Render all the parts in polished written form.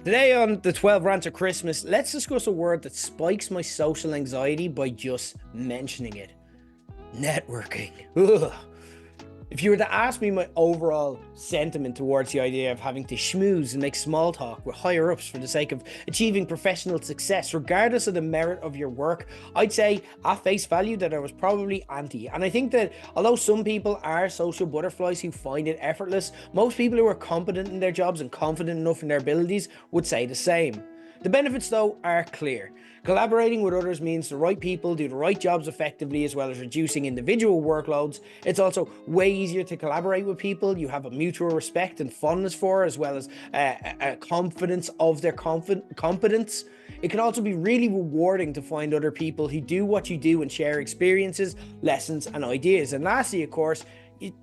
Today on the 12 Rants of Christmas, let's discuss a word that spikes my social anxiety by just mentioning it. Networking. Ugh. If you were to ask me my overall sentiment towards the idea of having to schmooze and make small talk with higher ups for the sake of achieving professional success, regardless of the merit of your work, I'd say at face value that I was probably anti. And I think that although some people are social butterflies who find it effortless, most people who are competent in their jobs and confident enough in their abilities would say the same. The benefits, though, are clear. Collaborating with others means the right people do the right jobs effectively, as well as reducing individual workloads. It's also way easier to collaborate with people you have a mutual respect and fondness for, as well as a confidence of their competence. It can also be really rewarding to find other people who do what you do and share experiences, lessons, and ideas. And lastly, of course,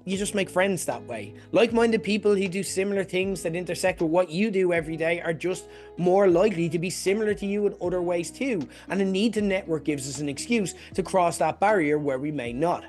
you just make friends that way. Like-minded people who do similar things that intersect with what you do every day are just more likely to be similar to you in other ways too. And the need to network gives us an excuse to cross that barrier where we may not.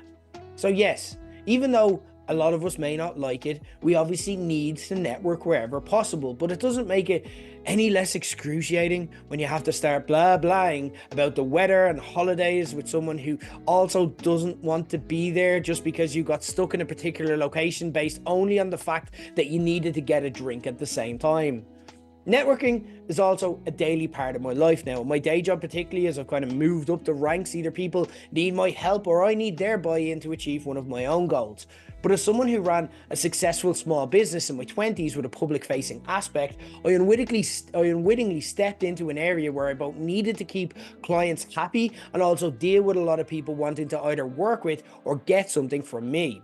So yes, even though a lot of us may not like it, we obviously need to network wherever possible, but it doesn't make it any less excruciating when you have to start blahing about the weather and holidays with someone who also doesn't want to be there just because you got stuck in a particular location based only on the fact that you needed to get a drink at the same time. Networking is also a daily part of my life now. My day job, particularly as I've kind of moved up the ranks, either people need my help or I need their buy-in to achieve one of my own goals. But as someone who ran a successful small business in my 20s with a public-facing aspect, I unwittingly stepped into an area where I both needed to keep clients happy and also deal with a lot of people wanting to either work with or get something from me.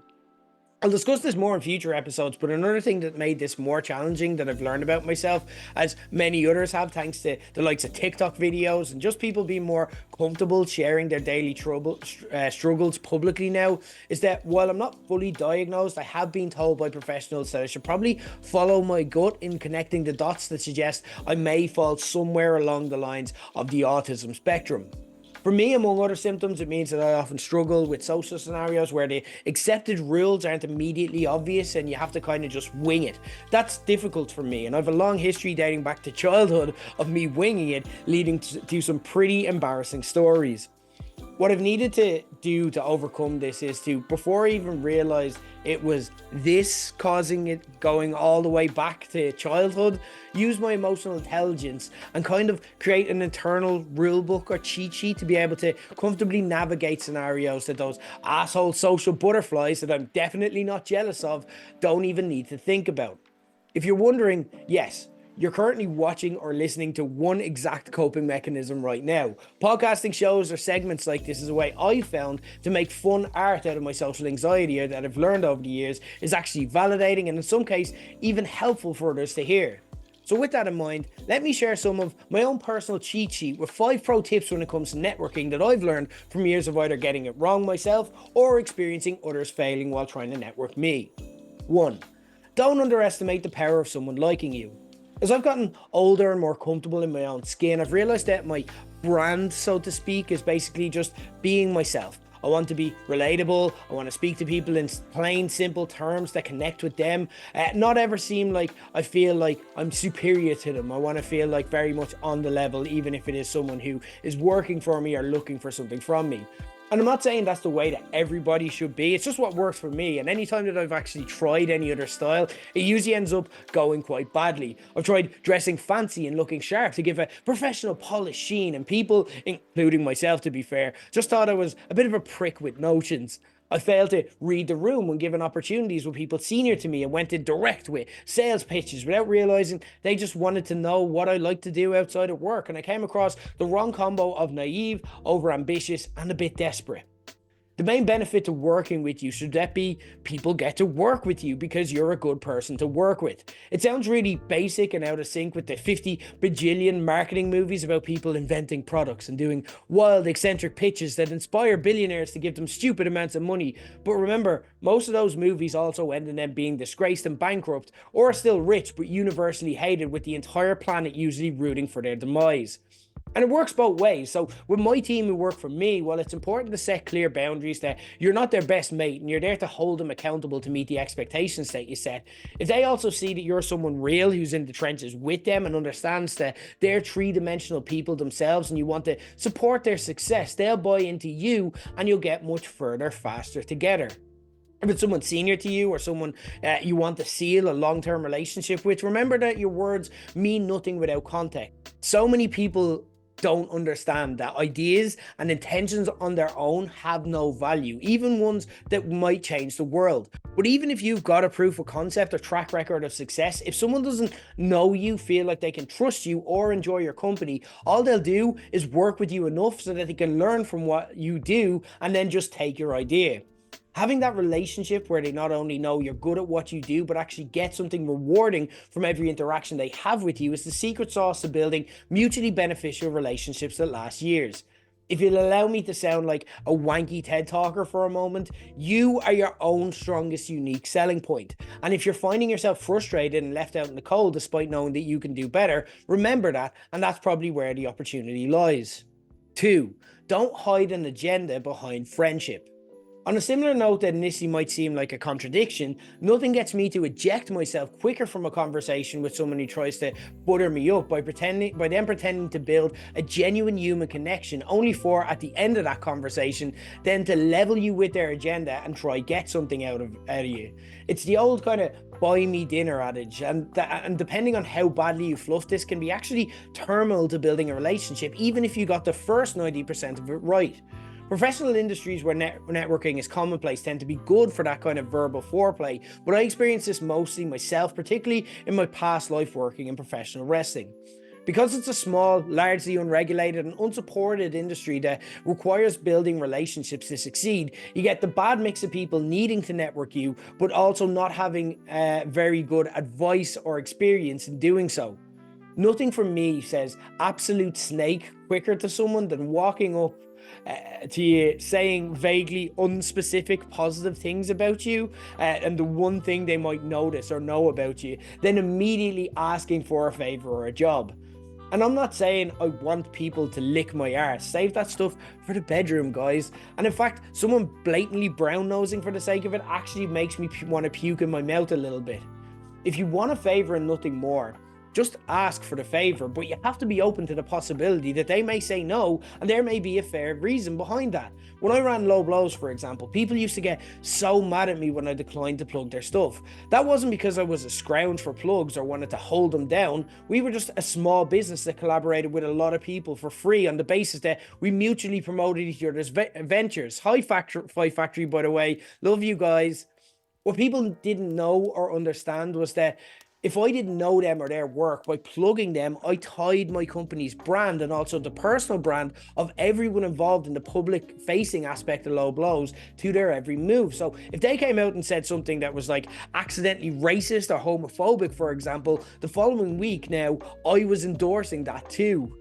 I'll discuss this more in future episodes, but another thing that made this more challenging that I've learned about myself, as many others have thanks to the likes of TikTok videos and just people being more comfortable sharing their daily struggles publicly now, is that while I'm not fully diagnosed, I have been told by professionals that I should probably follow my gut in connecting the dots that suggest I may fall somewhere along the lines of the autism spectrum. For me, among other symptoms, it means that I often struggle with social scenarios where the accepted rules aren't immediately obvious and you have to kind of just wing it. That's difficult for me, and I have a long history dating back to childhood of me winging it, leading to some pretty embarrassing stories. What I've needed to do to overcome this is to, before I even realized it was this causing it going all the way back to childhood, use my emotional intelligence and kind of create an internal rule book or cheat sheet to be able to comfortably navigate scenarios that those asshole social butterflies that I'm definitely not jealous of don't even need to think about. If you're wondering, yes, you're currently watching or listening to one exact coping mechanism right now. Podcasting shows or segments like this is a way I've found to make fun art out of my social anxiety that I've learned over the years is actually validating and in some case even helpful for others to hear. So with that in mind, let me share some of my own personal cheat sheet with 5 pro tips when it comes to networking that I've learned from years of either getting it wrong myself or experiencing others failing while trying to network me. 1. Don't underestimate the power of someone liking you. As I've gotten older and more comfortable in my own skin, I've realized that my brand, so to speak, is basically just being myself. I want to be relatable. I want to speak to people in plain, simple terms that connect with them. Not ever seem like I feel like I'm superior to them. I want to feel like very much on the level, even if it is someone who is working for me or looking for something from me. And I'm not saying that's the way that everybody should be. It's just what works for me. And anytime that I've actually tried any other style, it usually ends up going quite badly. I've tried dressing fancy and looking sharp to give a professional polished sheen, and people, including myself to be fair, just thought I was a bit of a prick with notions. I failed to read the room when given opportunities with people senior to me and went in direct with sales pitches without realizing they just wanted to know what I like to do outside of work, and I came across the wrong combo of naive, overambitious, and a bit desperate. The main benefit to working with you should that be people get to work with you because you're a good person to work with. It sounds really basic and out of sync with the 50 bajillion marketing movies about people inventing products and doing wild eccentric pitches that inspire billionaires to give them stupid amounts of money. But remember, most of those movies also end in them being disgraced and bankrupt, or still rich but universally hated, with the entire planet usually rooting for their demise. And it works both ways. So with my team who work for me, well, it's important to set clear boundaries that you're not their best mate and you're there to hold them accountable to meet the expectations that you set. If they also see that you're someone real who's in the trenches with them and understands that they're three-dimensional people themselves and you want to support their success, they'll buy into you and you'll get much further faster together. If it's someone senior to you or someone you want to seal a long-term relationship with, remember that your words mean nothing without context. So many people don't understand that ideas and intentions on their own have no value, even ones that might change the world. But even if you've got a proof of concept or track record of success, if someone doesn't know you, feel like they can trust you or enjoy your company, all they'll do is work with you enough so that they can learn from what you do and then just take your idea. Having that relationship where they not only know you're good at what you do, but actually get something rewarding from every interaction they have with you is the secret sauce to building mutually beneficial relationships that last years. If you'll allow me to sound like a wanky TED talker for a moment, you are your own strongest unique selling point. And if you're finding yourself frustrated and left out in the cold despite knowing that you can do better, remember that, and that's probably where the opportunity lies. 2, don't hide an agenda behind friendship. On a similar note that initially might seem like a contradiction, nothing gets me to eject myself quicker from a conversation with someone who tries to butter me up by them pretending to build a genuine human connection, only for at the end of that conversation then to level you with their agenda and try get something out of you. It's the old kind of buy me dinner adage, and depending on how badly you fluff this, can be actually terminal to building a relationship, even if you got the first 90% of it right. Professional industries where networking is commonplace tend to be good for that kind of verbal foreplay, but I experienced this mostly myself, particularly in my past life working in professional wrestling. Because it's a small, largely unregulated and unsupported industry that requires building relationships to succeed, you get the bad mix of people needing to network you, but also not having very good advice or experience in doing so. Nothing from me says absolute snake quicker to someone than walking up to you saying vaguely unspecific positive things about you and the one thing they might notice or know about you, then immediately asking for a favor or a job. And I'm not saying I want people to lick my arse. Save that stuff for the bedroom, guys. And in fact, someone blatantly brown-nosing for the sake of it actually makes me want to puke in my mouth a little bit. If you want a favor and nothing more, just ask for the favor, but you have to be open to the possibility that they may say no, and there may be a fair reason behind that. When I ran Low Blows, for example, people used to get so mad at me when I declined to plug their stuff. That wasn't because I was a scrounge for plugs or wanted to hold them down. We were just a small business that collaborated with a lot of people for free on the basis that we mutually promoted each other's ventures. Hi Factory, by the way, love you guys. What people didn't know or understand was that if I didn't know them or their work, by plugging them, I tied my company's brand and also the personal brand of everyone involved in the public facing aspect of Low Blows to their every move. So if they came out and said something that was like accidentally racist or homophobic, for example, the following week now, I was endorsing that too.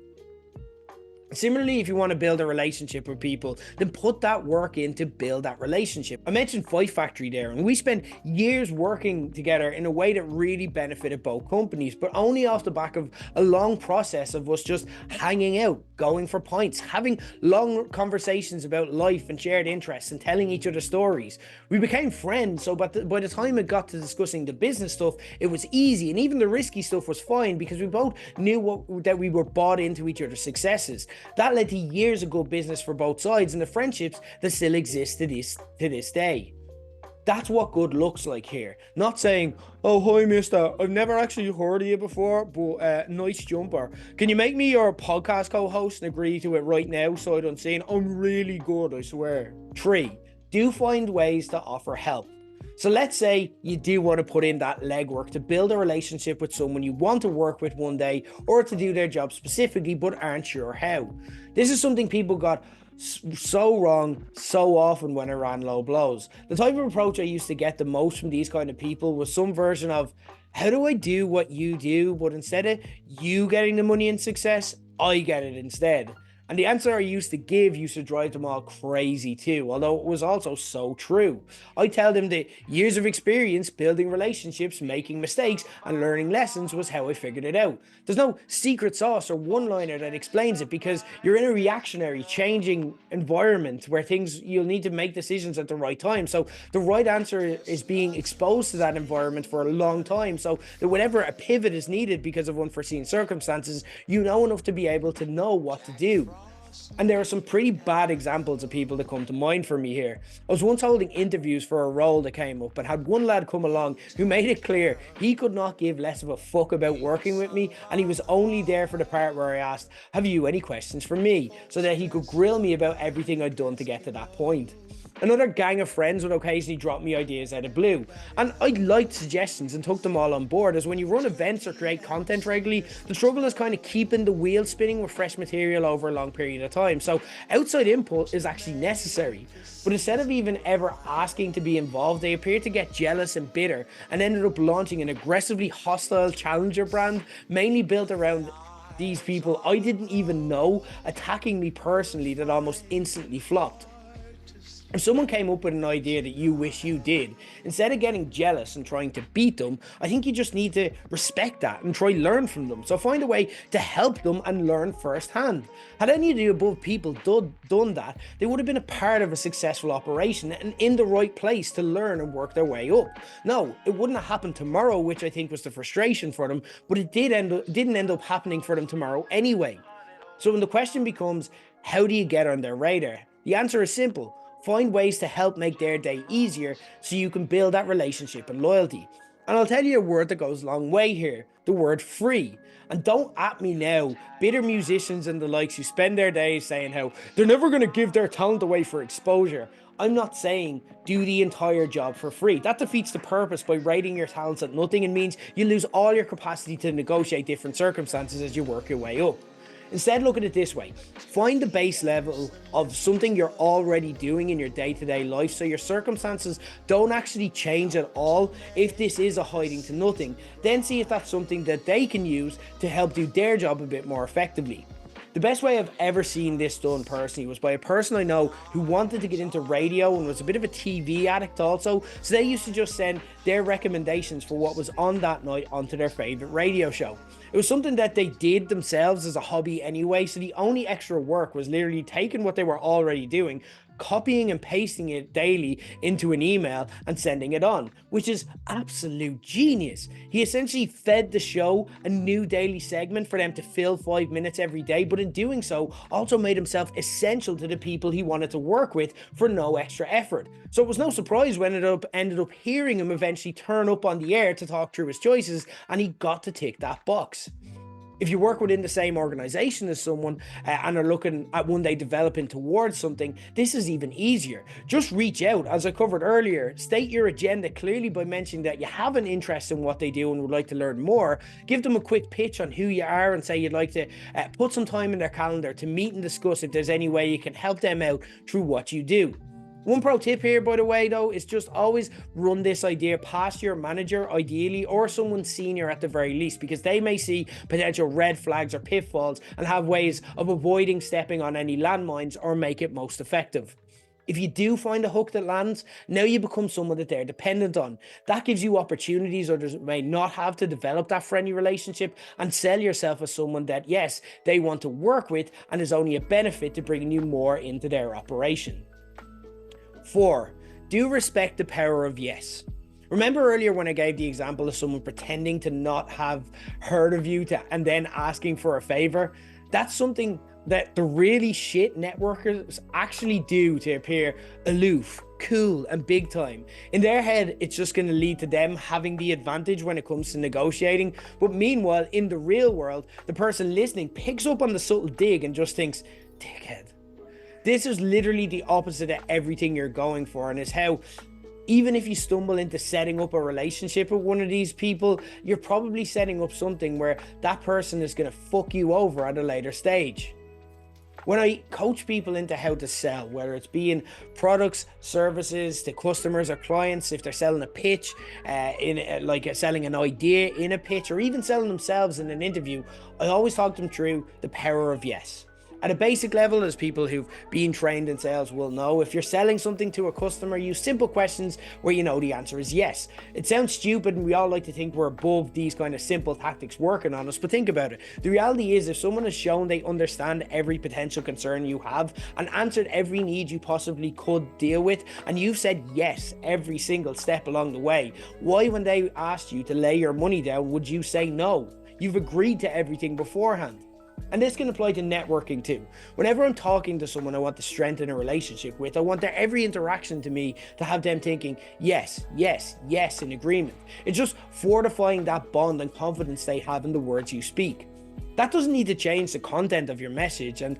Similarly, if you want to build a relationship with people, then put that work in to build that relationship. I mentioned Fight Factory there, and we spent years working together in a way that really benefited both companies, but only off the back of a long process of us just hanging out, going for pints, having long conversations about life and shared interests and telling each other stories. We became friends, so by the time it got to discussing the business stuff, it was easy, and even the risky stuff was fine because we both knew that we were bought into each other's successes. That led to years of good business for both sides and the friendships that still exist to this day. That's what good looks like here. Not saying, oh, hi, mister, I've never actually heard of you before, but nice jumper. Can you make me your podcast co-host and agree to it right now so I don't say I'm really good, I swear. 3, do find ways to offer help. So let's say you do want to put in that legwork to build a relationship with someone you want to work with one day or to do their job specifically but aren't sure how. This is something people got so wrong so often when I ran Low Blows. The type of approach I used to get the most from these kind of people was some version of, how do I do what you do, but instead of you getting the money and success, I get it instead. And the answer I used to give used to drive them all crazy too, although it was also so true. I tell them that years of experience building relationships, making mistakes, and learning lessons was how I figured it out. There's no secret sauce or one-liner that explains it, because you're in a reactionary, changing environment where things you'll need to make decisions at the right time. So the right answer is being exposed to that environment for a long time, so that whenever a pivot is needed because of unforeseen circumstances, you know enough to be able to know what to do. And there are some pretty bad examples of people that come to mind for me here. I was once holding interviews for a role that came up and had one lad come along who made it clear he could not give less of a fuck about working with me, and he was only there for the part where I asked, "Have you any questions for me?" so that he could grill me about everything I'd done to get to that point. Another gang of friends would occasionally drop me ideas out of blue, and I liked suggestions and took them all on board, as when you run events or create content regularly, the struggle is kind of keeping the wheel spinning with fresh material over a long period of time. So outside input is actually necessary. But instead of even ever asking to be involved, they appeared to get jealous and bitter and ended up launching an aggressively hostile challenger brand, mainly built around these people I didn't even know, attacking me personally, that almost instantly flopped. If someone came up with an idea that you wish you did, instead of getting jealous and trying to beat them, I think you just need to respect that and try learn from them. So find a way to help them and learn firsthand. Had any of the above people done that, they would have been a part of a successful operation and in the right place to learn and work their way up. No, it wouldn't have happened tomorrow, which I think was the frustration for them, but it didn't end up happening for them tomorrow anyway. So when the question becomes, how do you get on their radar? The answer is simple. Find ways to help make their day easier so you can build that relationship and loyalty. And I'll tell you a word that goes a long way here, the word free. And don't at me now, bitter musicians and the likes who spend their days saying how they're never going to give their talent away for exposure. I'm not saying do the entire job for free. That defeats the purpose by rating your talents at nothing and means you lose all your capacity to negotiate different circumstances as you work your way up. Instead, look at it this way. Find the base level of something you're already doing in your day-to-day life so your circumstances don't actually change at all if this is a hiding to nothing. Then see if that's something that they can use to help do their job a bit more effectively. The best way I've ever seen this done personally was by a person I know who wanted to get into radio and was a bit of a TV addict also, so they used to just send their recommendations for what was on that night onto their favourite radio show. It was something that they did themselves as a hobby anyway, so the only extra work was literally taking what they were already doing, copying and pasting it daily into an email and sending it on, which is absolute genius. He essentially fed the show a new daily segment for them to fill 5 minutes every day, but in doing so also made himself essential to the people he wanted to work with for no extra effort. So it was no surprise when it ended up hearing him eventually turn up on the air to talk through his choices, and he got to tick that box. If you work within the same organization as someone and are looking at one day developing towards something, this is even easier. Just reach out. As I covered earlier, state your agenda clearly by mentioning that you have an interest in what they do and would like to learn more. Give them a quick pitch on who you are and say you'd like to put some time in their calendar to meet and discuss if there's any way you can help them out through what you do. One pro tip here, by the way, though, is just always run this idea past your manager, ideally, or someone senior at the very least, because they may see potential red flags or pitfalls and have ways of avoiding stepping on any landmines or make it most effective. If you do find a hook that lands, now you become someone that they're dependent on. That gives you opportunities others may not have to develop that friendly relationship and sell yourself as someone that, yes, they want to work with and is only a benefit to bringing you more into their operation. 4. Do respect the power of yes. Remember earlier when I gave the example of someone pretending to not have heard of you and then asking for a favor? That's something that the really shit networkers actually do to appear aloof, cool, and big time. In their head, it's just going to lead to them having the advantage when it comes to negotiating. But meanwhile, in the real world, the person listening picks up on the subtle dig and just thinks, dickhead. This is literally the opposite of everything you're going for, and is how, even if you stumble into setting up a relationship with one of these people, you're probably setting up something where that person is going to fuck you over at a later stage. When I coach people into how to sell, whether it's being products, services to customers or clients, if they're selling a pitch, selling an idea in a pitch, or even selling themselves in an interview, I always talk them through the power of yes. At a basic level, as people who've been trained in sales will know, if you're selling something to a customer, use simple questions where you know the answer is yes. It sounds stupid and we all like to think we're above these kind of simple tactics working on us, but think about it. The reality is, if someone has shown they understand every potential concern you have and answered every need you possibly could deal with, and you've said yes every single step along the way, why, when they asked you to lay your money down, would you say no? You've agreed to everything beforehand. And this can apply to networking too. Whenever I'm talking to someone I want to strengthen a relationship with, I want their every interaction to me to have them thinking yes, yes, yes in agreement. It's just fortifying that bond and confidence they have in the words you speak. That doesn't need to change the content of your message, and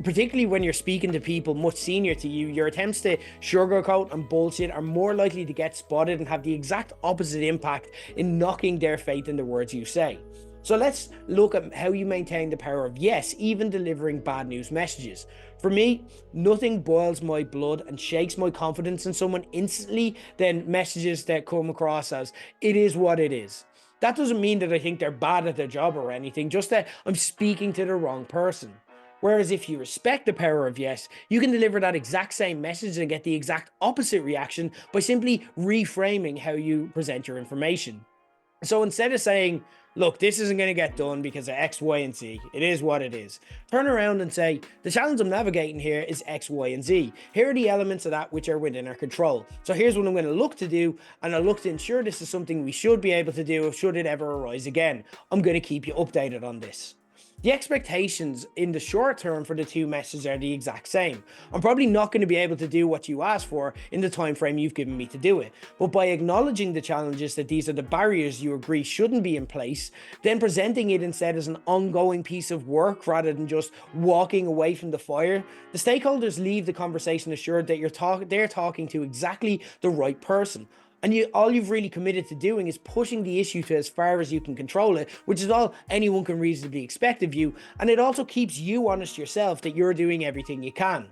particularly when you're speaking to people much senior to you, your attempts to sugarcoat and bullshit are more likely to get spotted and have the exact opposite impact in knocking their faith in the words you say. So let's look at how you maintain the power of yes, even delivering bad news messages. For me, nothing boils my blood and shakes my confidence in someone instantly than messages that come across as, "It is what it is." That doesn't mean that I think they're bad at their job or anything, just that I'm speaking to the wrong person. Whereas if you respect the power of yes, you can deliver that exact same message and get the exact opposite reaction by simply reframing how you present your information. So instead of saying, "Look, this isn't going to get done because of X, Y, and Z. It is what it is," turn around and say, "The challenge I'm navigating here is X, Y, and Z. Here are the elements of that which are within our control. So here's what I'm going to look to do, and I'll look to ensure this is something we should be able to do should it ever arise again. I'm going to keep you updated on this." The expectations in the short term for the two messages are the exact same. I'm probably not going to be able to do what you asked for in the time frame you've given me to do it. But by acknowledging the challenges, that these are the barriers you agree shouldn't be in place, then presenting it instead as an ongoing piece of work rather than just walking away from the fire, the stakeholders leave the conversation assured that they're talking to exactly the right person. And all you've really committed to doing is pushing the issue to as far as you can control it, which is all anyone can reasonably expect of you. And it also keeps you honest yourself that you're doing everything you can.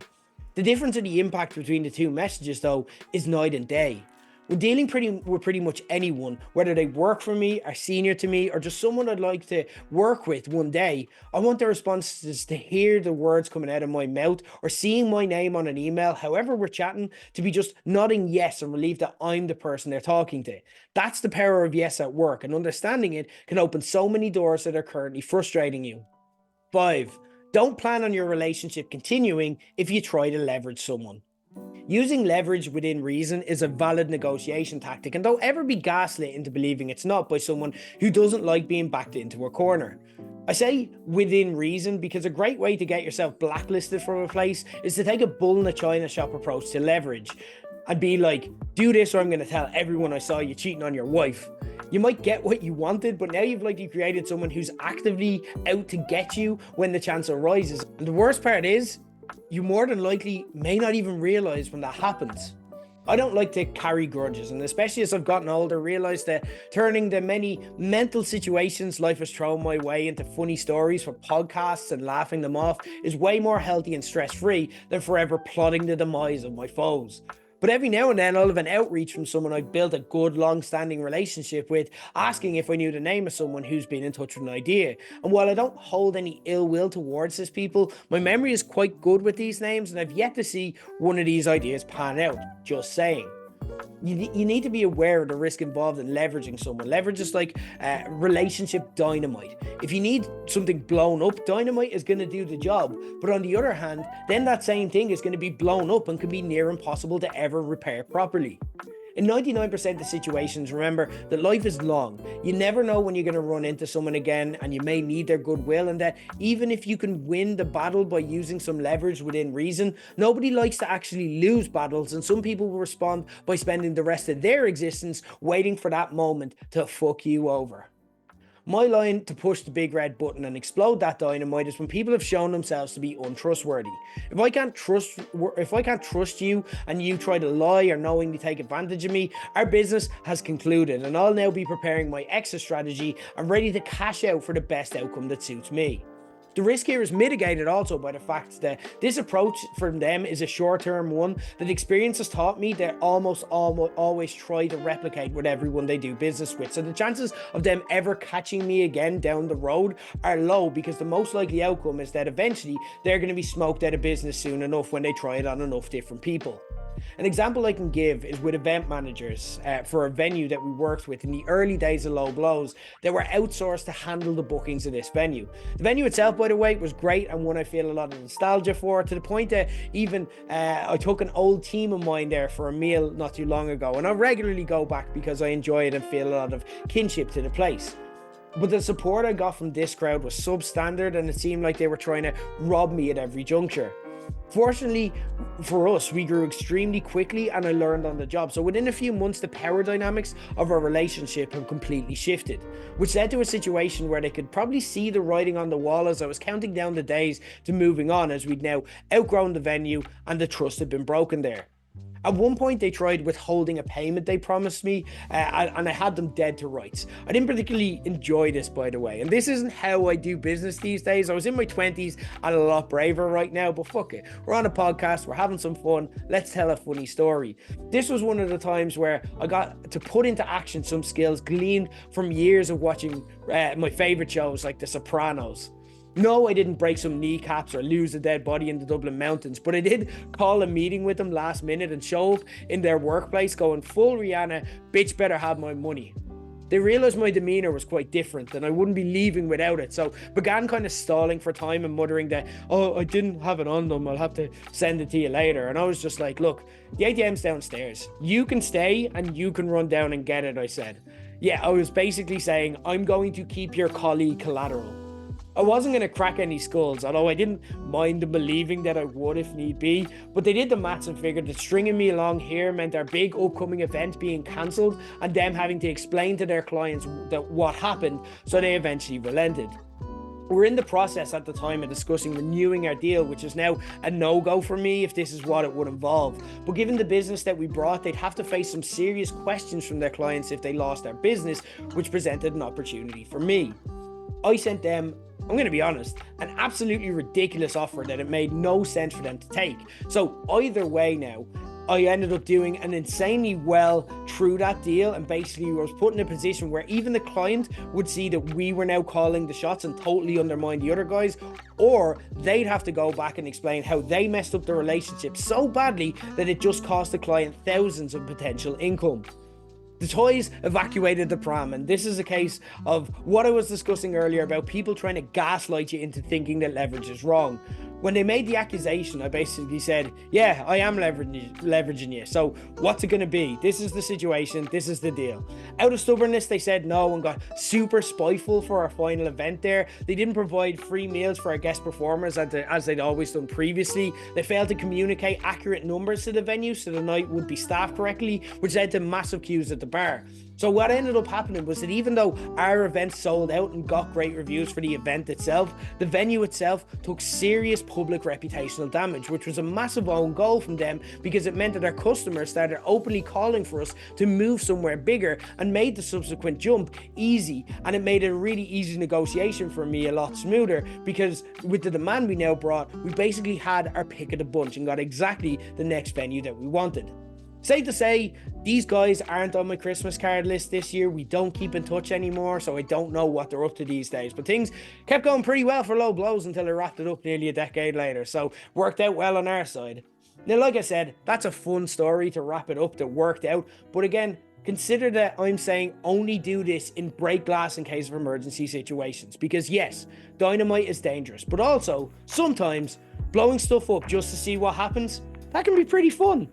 The difference in the impact between the two messages, though, is night and day. When dealing with pretty much anyone, whether they work for me, are senior to me, or just someone I'd like to work with one day, I want their responses to hear the words coming out of my mouth or seeing my name on an email, however we're chatting, to be just nodding yes and relieved that I'm the person they're talking to. That's the power of yes at work, and understanding it can open so many doors that are currently frustrating you. 5. Don't plan on your relationship continuing if you try to leverage someone. Using leverage within reason is a valid negotiation tactic, and don't ever be gaslit into believing it's not by someone who doesn't like being backed into a corner. I say within reason because a great way to get yourself blacklisted from a place is to take a bull in a china shop approach to leverage and be like, "Do this or I'm going to tell everyone I saw you cheating on your wife." You might get what you wanted, but now you've likely created someone who's actively out to get you when the chance arises. And the worst part is, you more than likely may not even realize when that happens. I don't like to carry grudges, and especially as I've gotten older, realize that turning the many mental situations life has thrown my way into funny stories for podcasts and laughing them off is way more healthy and stress-free than forever plotting the demise of my foes. But every now and then I'll have an outreach from someone I've built a good long-standing relationship with, asking if I knew the name of someone who's been in touch with an idea. And while I don't hold any ill will towards these people, my memory is quite good with these names, and I've yet to see one of these ideas pan out. Just saying. You need to be aware of the risk involved in leveraging someone. Leverage is like relationship dynamite. If you need something blown up, dynamite is going to do the job. But on the other hand, then that same thing is going to be blown up and can be near impossible to ever repair properly. In 99% of situations, remember that life is long. You never know when you're going to run into someone again, and you may need their goodwill, and that even if you can win the battle by using some leverage within reason, nobody likes to actually lose battles, and some people will respond by spending the rest of their existence waiting for that moment to fuck you over. My line to push the big red button and explode that dynamite is when people have shown themselves to be untrustworthy. If I can't trust you and you try to lie or knowingly take advantage of me, our business has concluded, and I'll now be preparing my exit strategy and ready to cash out for the best outcome that suits me. The risk here is mitigated also by the fact that this approach from them is a short-term one that experience has taught me they almost always try to replicate with everyone they do business with. So the chances of them ever catching me again down the road are low, because the most likely outcome is that eventually they're going to be smoked out of business soon enough when they try it on enough different people. An example I can give is with event managers for a venue that we worked with in the early days of Low Blows. They were outsourced to handle the bookings of this venue. The venue itself, by the way, was great and one I feel a lot of nostalgia for, to the point that even I took an old team of mine there for a meal not too long ago, and I regularly go back because I enjoy it and feel a lot of kinship to the place. But the support I got from this crowd was substandard, and it seemed like they were trying to rob me at every juncture. Fortunately for us, we grew extremely quickly and I learned on the job. So within a few months, the power dynamics of our relationship have completely shifted, which led to a situation where they could probably see the writing on the wall as I was counting down the days to moving on, as we'd now outgrown the venue and the trust had been broken there. At one point, they tried withholding a payment they promised me, and I had them dead to rights. I didn't particularly enjoy this, by the way, and this isn't how I do business these days. I was in my 20s and a lot braver right now, but fuck it. We're on a podcast, we're having some fun, let's tell a funny story. This was one of the times where I got to put into action some skills gleaned from years of watching my favorite shows like The Sopranos. No, I didn't break some kneecaps or lose a dead body in the Dublin mountains, but I did call a meeting with them last minute and show up in their workplace going full Rihanna, bitch better have my money. They realised my demeanour was quite different and I wouldn't be leaving without it, so began kind of stalling for time and muttering that, oh, I didn't have it on them, I'll have to send it to you later. And I was just like, look, the ATM's downstairs. You can stay and you can run down and get it, I said. Yeah, I was basically saying, I'm going to keep your colleague collateral. I wasn't going to crack any skulls, although I didn't mind them believing that I would if need be, but they did the maths and figured that stringing me along here meant our big upcoming event being cancelled and them having to explain to their clients what happened, so they eventually relented. We're in the process at the time of discussing renewing our deal, which is now a no-go for me if this is what it would involve. But given the business that we brought, they'd have to face some serious questions from their clients if they lost their business, which presented an opportunity for me. I sent them, I'm going to be honest, an absolutely ridiculous offer that it made no sense for them to take. So either way now, I ended up doing an insanely well through that deal, and basically was put in a position where even the client would see that we were now calling the shots and totally undermine the other guys, or they'd have to go back and explain how they messed up the relationship so badly that it just cost the client thousands of potential income. The toys evacuated the pram, and this is a case of what I was discussing earlier about people trying to gaslight you into thinking that leverage is wrong. When they made the accusation, I basically said, yeah, I am leveraging you. So what's it going to be? This is the situation. This is the deal. Out of stubbornness, they said no and got super spiteful for our final event there. They didn't provide free meals for our guest performers as they'd always done previously. They failed to communicate accurate numbers to the venue so the night would be staffed correctly, which led to massive queues at the bar. So what ended up happening was that even though our event sold out and got great reviews for the event itself, the venue itself took serious public reputational damage, which was a massive own goal from them, because it meant that our customers started openly calling for us to move somewhere bigger and made the subsequent jump easy. And it made it a really easy negotiation for me a lot smoother, because with the demand we now brought, we basically had our pick of the bunch and got exactly the next venue that we wanted. Safe to say, these guys aren't on my Christmas card list this year. We don't keep in touch anymore, so I don't know what they're up to these days. But things kept going pretty well for Low Blows until I wrapped it up nearly a decade later, so worked out well on our side. Now, like I said, that's a fun story to wrap it up that worked out, but again, consider that I'm saying only do this in break glass in case of emergency situations, because yes, dynamite is dangerous, but also sometimes blowing stuff up just to see what happens, that can be pretty fun.